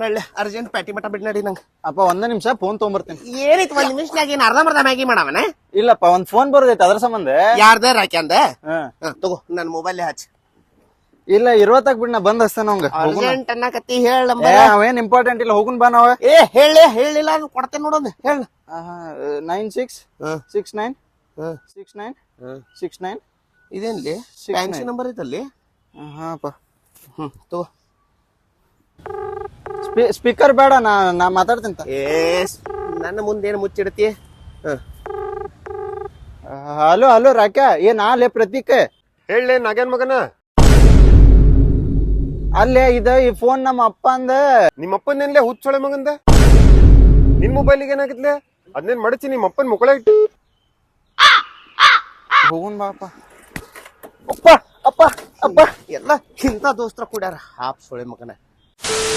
ನಳ್ಳೆ urgent patty ಮಠ ಬಿಡ್ ನಡಿ ನಂಗೆ. ಅಪ್ಪ ಒಂದ್ ನಿಮಿಷ ಫೋನ್ ತಗೊಂಬರ್ತೀನಿ. ಏನಿತ್ತು ಒಂದ್ ನಿಮಿಷನಾಗ ಏನ್ ಅರ್ಧಂಬರ್ಧ ಮ್ಯಾಗಿ ಮಾಡವನ? ಇಲ್ಲಪ್ಪ ಒಂದ್ ಫೋನ್ ಬರೋದೈತೆ ಅದ್ರ ಸಂಬಂಧ. ಯಾರ್ದ ರಾಕ್ಯಾಂದ? ಹ್ಮ್ ತಗೋ ನನ್ ಮೊಬೈಲ್ ಹಚ್ಚ. ಇಲ್ಲ ಇರುವತ್ತಾಗ ಬಿಡ್ ನಾ ಬಂದ್ ಹಚ್ತಾನ ಅವಂಗ. ಅರ್ಜೆಂಟ್ ಅನ್ನಕತ್ತಿ ಹೇಳ. ಅವೇನ್ ಇಂಪಾರ್ಟೆಂಟ್ ಇಲ್ಲ, ಹೋಗುನ್ ಬಾ ನಾವ. ಏ ಹೇಳಿಲ್ಲ ಅದು ಕೊಡ್ತೇನೆ ನೋಡೋದು ಹೇಳ. 9669696969. ಇದೇನ್ಲಿ ಫ್ಯಾನ್ಸಿ ನಂಬರ್ ಐತಲ್ಲಿ. ಹಾಪ ತಗೋ. ಸ್ಪೀಕರ್ ಬೇಡ, ನಾ ಮಾತಾಡ್ತೀನಿ. ನನ್ನ ಮುಂದೇನು ಮುಚ್ಚಿಡ್ತಿ? ಹಲೋ ಹಲೋ ರಾಕ್ಯಾ, ನಾಲೆ ಪ್ರತೀಕ್ ಹೇಳಲೇ ನಾಗೇನ್ ಮಗನ. ಅಲ್ಲೇ ಈ ಫೋನ್ ನಮ್ಮ ಅಪ್ಪ ಅಂದ. ನಿಮ್ಮ ಅಪ್ಪನೇನ್ಲೇ ಹುಚ್ಚೊಳೆ ಮಗಂದ? ನಿನ್ ಮೊಬೈಲಿಗೆ ಏನಾಗಿದ್ಲೆ? ಅದ್ನೇನ್ ಮಡಚಿ ನಿಮ್ಮ ಅಪ್ಪನ್ ಮುಕ್ಕಳ ಇಟ್ಟು ಹೋಗುನ್ ಬಾಪ. ಅಪ್ಪ ಅಪ್ಪ ಅಪ್ಪ ಎಲ್ಲ ಇಂಥ ದೋಸ್ತರ ಕೂಡ್ಯಾರ ಹಾಪ್ ಸೊಳೆ ಮಗನ.